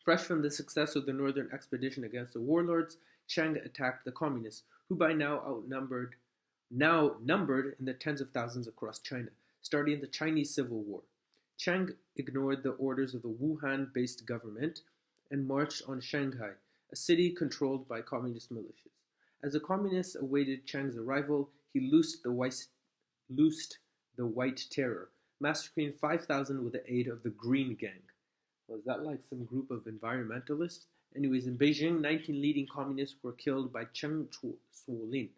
Fresh from the success of the northern expedition against the warlords, Cheng attacked the communists, who by now numbered in the tens of thousands across China, starting the Chinese Civil War. Cheng ignored the orders of the Wuhan-based government and marched on Shanghai, a city controlled by communist militias. As the communists awaited Cheng's arrival, he loosed the White Terror, massacring 5,000 with the aid of the Green Gang. Was that like some group of environmentalists? Anyways, in Beijing, 19 leading communists were killed by Cheng Suolin.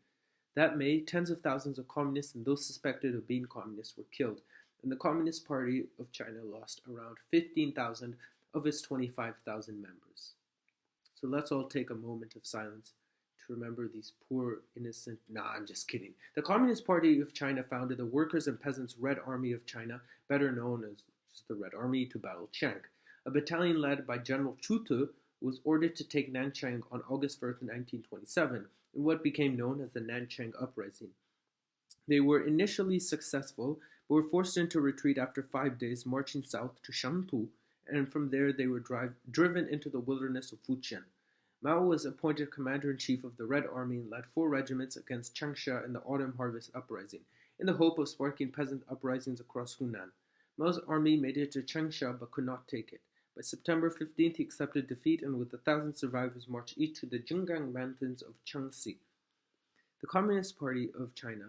That May, tens of thousands of communists and those suspected of being communists were killed, and the Communist Party of China lost around 15,000 of its 25,000 members. So let's all take a moment of silence to remember these poor, innocent. Nah, I'm just kidding. The Communist Party of China founded the Workers' and Peasants' Red Army of China, better known as just the Red Army, to battle Cheng. A battalion led by General Chu Te was ordered to take Nanchang on August 1st, 1927, in what became known as the Nanchang Uprising. They were initially successful, but were forced into retreat after 5 days, marching south to Shantou, and from there they were driven into the wilderness of Fujian. Mao was appointed commander-in-chief of the Red Army and led 4 regiments against Changsha in the Autumn Harvest Uprising, in the hope of sparking peasant uprisings across Hunan. Mao's army made it to Changsha but could not take it. By September 15th, he accepted defeat and with 1,000 survivors marched east to the Jinggang Mountains of Changxi. The Communist Party of China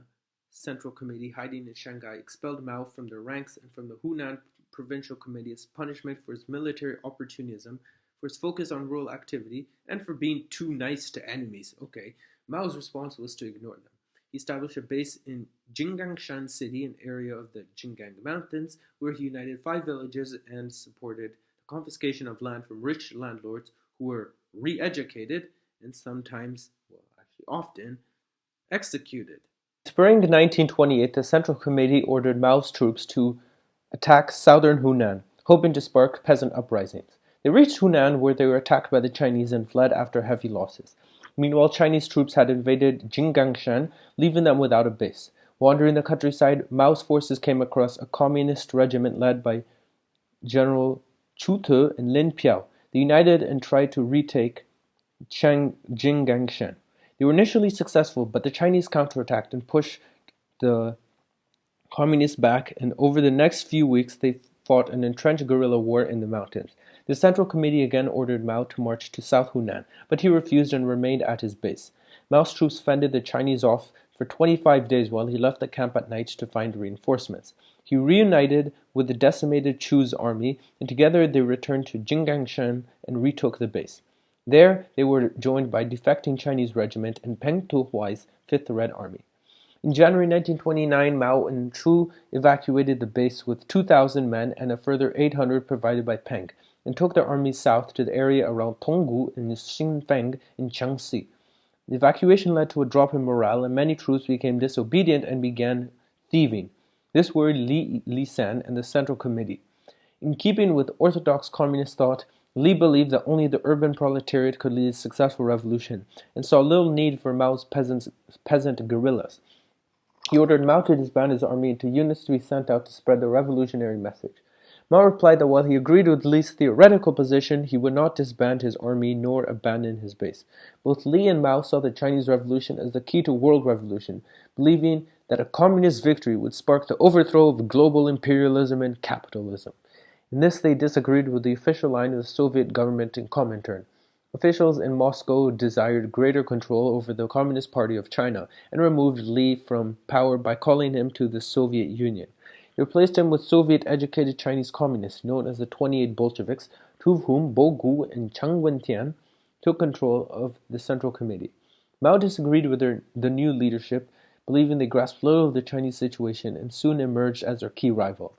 Central Committee, hiding in Shanghai, expelled Mao from their ranks and from the Hunan Provincial Committee as punishment for his military opportunism, for his focus on rural activity, and for being too nice to enemies. Okay, Mao's response was to ignore them. He established a base in Jinggangshan City, an area of the Jinggang Mountains, where he united 5 villages and supported confiscation of land from rich landlords who were re-educated and sometimes, well, actually often, executed. In spring 1928, the Central Committee ordered Mao's troops to attack southern Hunan, hoping to spark peasant uprisings. They reached Hunan, where they were attacked by the Chinese and fled after heavy losses. Meanwhile, Chinese troops had invaded Jinggangshan, leaving them without a base. Wandering the countryside, Mao's forces came across a communist regiment led by General Chu Te and Lin Piao. They united and tried to retake Jinggangshan. They were initially successful, but the Chinese counterattacked and pushed the communists back, and over the next few weeks they fought an entrenched guerrilla war in the mountains. The Central Committee again ordered Mao to march to South Hunan, but he refused and remained at his base. Mao's troops fended the Chinese off for 25 days while he left the camp at night to find reinforcements. He reunited with the decimated Chu's army, and together they returned to Jinggangshan and retook the base. There, they were joined by defecting Chinese regiment and Peng Tuhuai's 5th Red Army. In January 1929, Mao and Chu evacuated the base with 2,000 men and a further 800 provided by Peng, and took their armies south to the area around Tonggu and Xinfeng in Jiangxi. The evacuation led to a drop in morale, and many troops became disobedient and began thieving. This worried Li Lisan and the Central Committee. In keeping with orthodox communist thought, Li believed that only the urban proletariat could lead a successful revolution, and saw little need for Mao's peasant guerrillas. He ordered Mao to disband his army into units to be sent out to spread the revolutionary message. Mao replied that while he agreed with Li's theoretical position, he would not disband his army nor abandon his base. Both Li and Mao saw the Chinese Revolution as the key to world revolution, believing that a communist victory would spark the overthrow of global imperialism and capitalism. In this, they disagreed with the official line of the Soviet government in Comintern. Officials in Moscow desired greater control over the Communist Party of China and removed Li from power by calling him to the Soviet Union. They replaced him with Soviet-educated Chinese communists known as the 28 Bolsheviks, two of whom, Bo Gu and Chang Wentian, took control of the Central Committee. Mao disagreed with the new leadership, believing they grasped little of the Chinese situation and soon emerged as their key rival.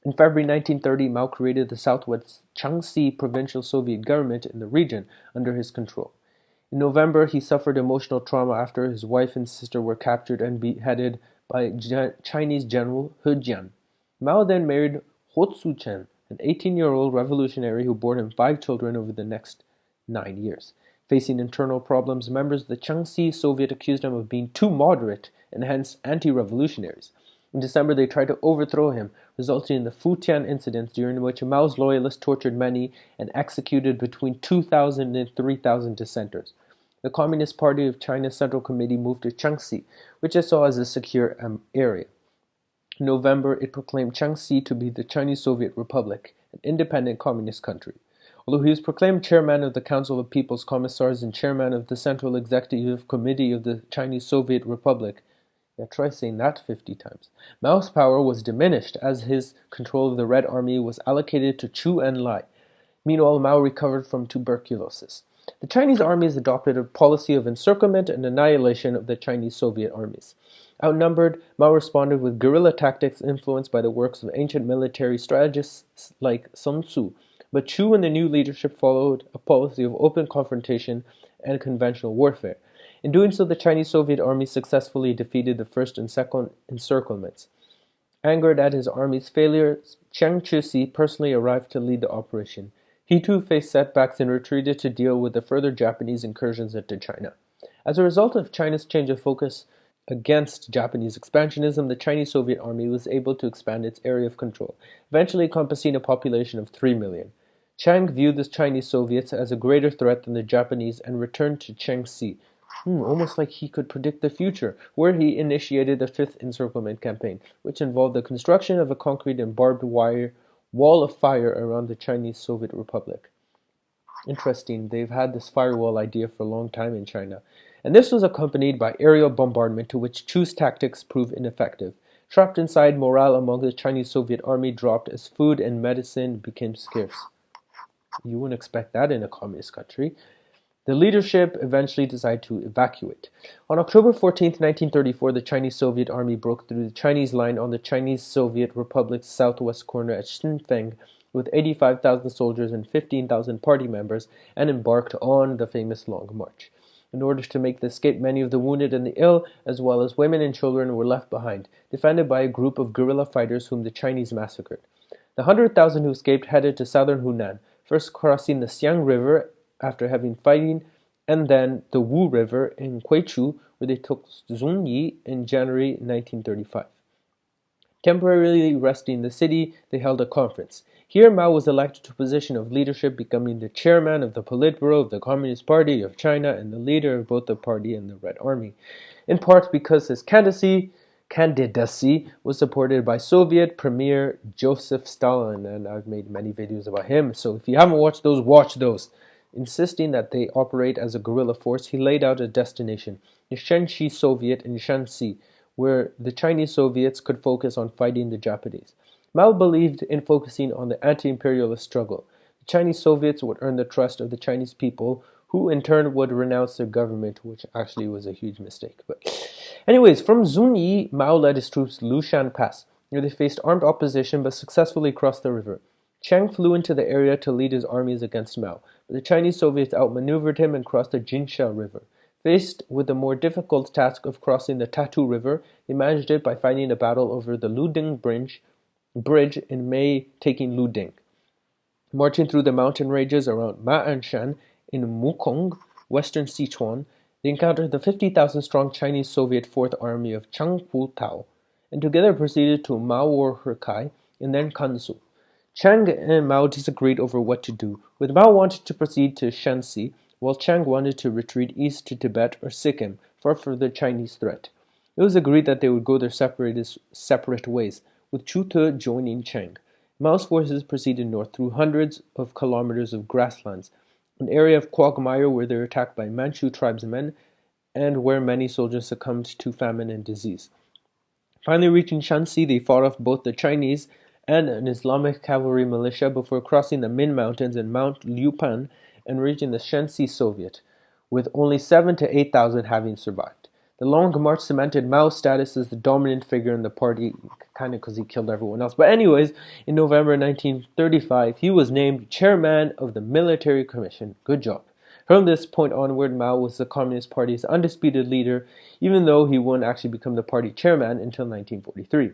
In February 1930, Mao created the Southwest Jiangxi Provincial Soviet government in the region under his control. In November, he suffered emotional trauma after his wife and sister were captured and beheaded by Chinese General He Jian. Mao then married Ho Tzu-chen, an 18-year-old revolutionary who bore him 5 children over the next 9 years. Facing internal problems, members of the Jiangxi Soviet accused him of being too moderate and hence anti-revolutionaries. In December, they tried to overthrow him, resulting in the Futian incidents, during which Mao's loyalists tortured many and executed between 2,000 and 3,000 dissenters. The Communist Party of China's Central Committee moved to Shaanxi, which it saw as a secure area. In November, it proclaimed Shaanxi to be the Chinese Soviet Republic, an independent communist country. Although he was proclaimed chairman of the Council of People's Commissars and chairman of the Central Executive Committee of the Chinese Soviet Republic, yeah, try saying that 50 times. Mao's power was diminished as his control of the Red Army was allocated to Chu Enlai. Meanwhile, Mao recovered from tuberculosis. The Chinese armies adopted a policy of encirclement and annihilation of the Chinese Soviet armies. Outnumbered, Mao responded with guerrilla tactics influenced by the works of ancient military strategists like Sun Tzu. But Chu and the new leadership followed a policy of open confrontation and conventional warfare. In doing so, the Chinese Soviet army successfully defeated the first and second encirclements. Angered at his army's failures, Chiang Chih-si personally arrived to lead the operation. He too faced setbacks and retreated to deal with the further Japanese incursions into China. As a result of China's change of focus against Japanese expansionism, the Chinese Soviet army was able to expand its area of control, eventually encompassing a population of 3 million. Chiang viewed the Chinese Soviets as a greater threat than the Japanese and returned to Shaanxi, almost like he could predict the future, where he initiated the Fifth Encirclement Campaign, which involved the construction of a concrete and barbed wire wall of fire around the Chinese Soviet Republic. Interesting, they've had this firewall idea for a long time in China. And this was accompanied by aerial bombardment, to which Chu's tactics proved ineffective. Trapped inside, morale among the Chinese Soviet army dropped as food and medicine became scarce. You wouldn't expect that in a communist country. The leadership eventually decided to evacuate. On October 14, 1934, the Chinese Soviet army broke through the Chinese line on the Chinese Soviet Republic's southwest corner at Xinfeng with 85,000 soldiers and 15,000 party members and embarked on the famous Long March. In order to make the escape, many of the wounded and the ill, as well as women and children, were left behind, defended by a group of guerrilla fighters whom the Chinese massacred. The 100,000 who escaped headed to southern Hunan, first crossing the Xiang River after having fighting, and then the Wu River in Kweichu, where they took Zunyi in January 1935. Temporarily resting in the city, they held a conference. Here, Mao was elected to a position of leadership, becoming the chairman of the Politburo of the Communist Party of China and the leader of both the party and the Red Army, in part because his candidacy was supported by Soviet Premier Joseph Stalin, and I've made many videos about him, so if you haven't watched those, watch those. Insisting that they operate as a guerrilla force, he laid out a destination, the Shenxi Soviet in Shaanxi, where the Chinese Soviets could focus on fighting the Japanese. Mao believed in focusing on the anti-imperialist struggle. The Chinese Soviets would earn the trust of the Chinese people, who in turn would renounce their government, which actually was a huge mistake. But anyways, from Zunyi, Mao led his troops to Lushan Pass, where they faced armed opposition but successfully crossed the river. Chiang flew into the area to lead his armies against Mao, but the Chinese Soviets outmaneuvered him and crossed the Jinsha River. Faced with the more difficult task of crossing the Tatu River, they managed it by fighting a battle over the Luding Bridge in May, taking Luding. Marching through the mountain ranges around Ma'anshan in Mukong, western Sichuan, they encountered the 50,000-strong Chinese Soviet Fourth Army of Chang Pu-tao, and together proceeded to Mao'erkai and then Kansu. Chiang and Mao disagreed over what to do, with Mao wanting to proceed to Shanxi, while Chiang wanted to retreat east to Tibet or Sikkim, far from the Chinese threat. It was agreed that they would go their separate ways, with Chu Te joining Chiang. Mao's forces proceeded north through hundreds of kilometers of grasslands, an area of quagmire where they were attacked by Manchu tribesmen and where many soldiers succumbed to famine and disease. Finally reaching Shanxi, they fought off both the Chinese and an Islamic cavalry militia before crossing the Min Mountains and Mount Liupan and reaching the Shenxi Soviet, with only 7,000 to 8,000 having survived. The Long March cemented Mao's status as the dominant figure in the party, kind of because he killed everyone else. But anyways, in November 1935, he was named chairman of the Military Commission. Good job. From this point onward, Mao was the Communist Party's undisputed leader, even though he wouldn't actually become the party chairman until 1943.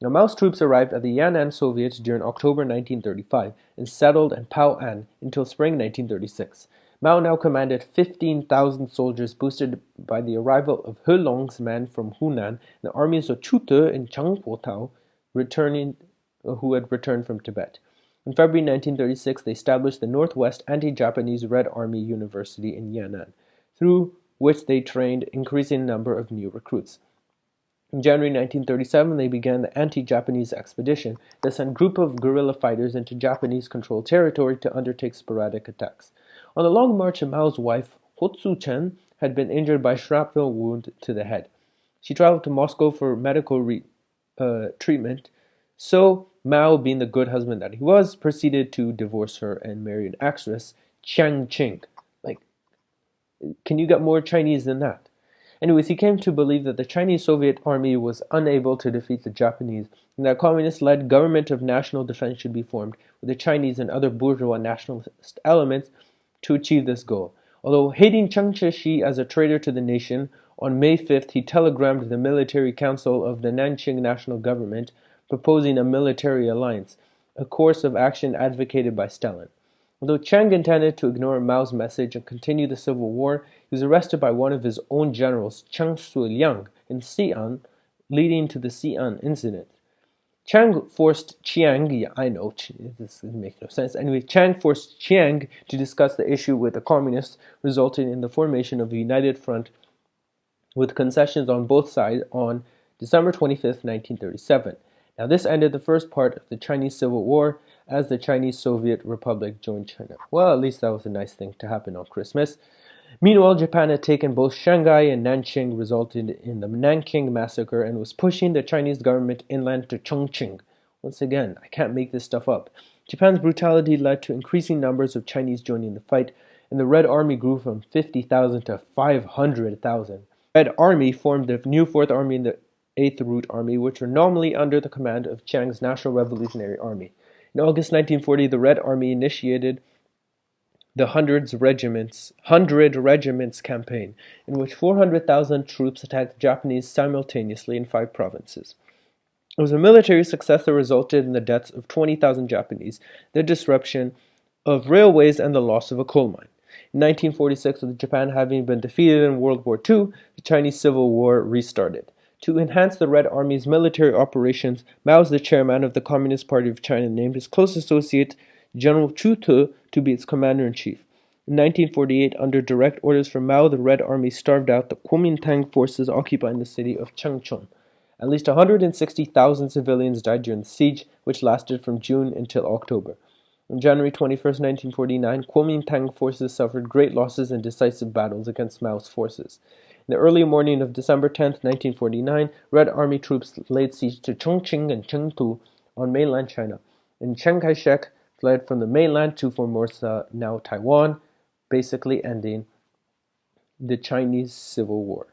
Now, Mao's troops arrived at the Yan'an Soviet during October 1935 and settled in Pao'an until spring 1936. Mao now commanded 15,000 soldiers, boosted by the arrival of He Long's men from Hunan and the armies of Chu Te and Chang Kuo-tao, who had returned from Tibet. In February 1936, they established the Northwest Anti-Japanese Red Army University in Yan'an, through which they trained an increasing number of new recruits. In January 1937, they began the anti-Japanese expedition that sent a group of guerrilla fighters into Japanese-controlled territory to undertake sporadic attacks. On the long march, Mao's wife, Hotsu Chen, had been injured by a shrapnel wound to the head. She traveled to Moscow for medical treatment, so Mao, being the good husband that he was, proceeded to divorce her and marry an actress, Chiang Ching. Like, can you get more Chinese than that? Anyways, he came to believe that the Chinese Soviet army was unable to defeat the Japanese, and that a communist-led government of national defense should be formed with the Chinese and other bourgeois nationalist elements to achieve this goal. Although hating Chiang Kai-shek as a traitor to the nation, on May 5th he telegrammed the military council of the Nanjing National Government proposing a military alliance, a course of action advocated by Stalin. Although Chiang intended to ignore Mao's message and continue the civil war, he was arrested by one of his own generals, Chiang Sui-liang, in Xi'an, leading to the Xi'an incident. Chiang forced Chiang, this makes no sense. Anyway, Chiang forced Chiang to discuss the issue with the communists, resulting in the formation of a united front with concessions on both sides on December 25th, 1937. Now, this ended the first part of the Chinese Civil War as the Chinese Soviet Republic joined China. Well, at least that was a nice thing to happen on Christmas. Meanwhile, Japan had taken both Shanghai and Nanjing, resulting in the Nanking Massacre, and was pushing the Chinese government inland to Chongqing. Once again, I can't make this stuff up. Japan's brutality led to increasing numbers of Chinese joining the fight, and the Red Army grew from 50,000 to 500,000. The Red Army formed the new Fourth Army and the Eighth Route Army, which were nominally under the command of Chiang's National Revolutionary Army. In August 1940, the Red Army initiated the Hundred Regiments campaign, in which 400,000 troops attacked the Japanese simultaneously in 5 provinces. It was a military success that resulted in the deaths of 20,000 Japanese, the disruption of railways, and the loss of a coal mine. In 1946, with Japan having been defeated in World War II, the Chinese Civil War restarted. To enhance the Red Army's military operations, Mao, the chairman of the Communist Party of China, named his close associate General Chu Te to be its commander-in-chief. In 1948, under direct orders from Mao, the Red Army starved out the Kuomintang forces occupying the city of Changchun. At least 160,000 civilians died during the siege, which lasted from June until October. On January 21, 1949, Kuomintang forces suffered great losses in decisive battles against Mao's forces. In the early morning of December 10, 1949, Red Army troops laid siege to Chongqing and Chengdu on mainland China, and Chiang Kai-shek fled from the mainland to Formosa, now Taiwan, basically ending the Chinese Civil War.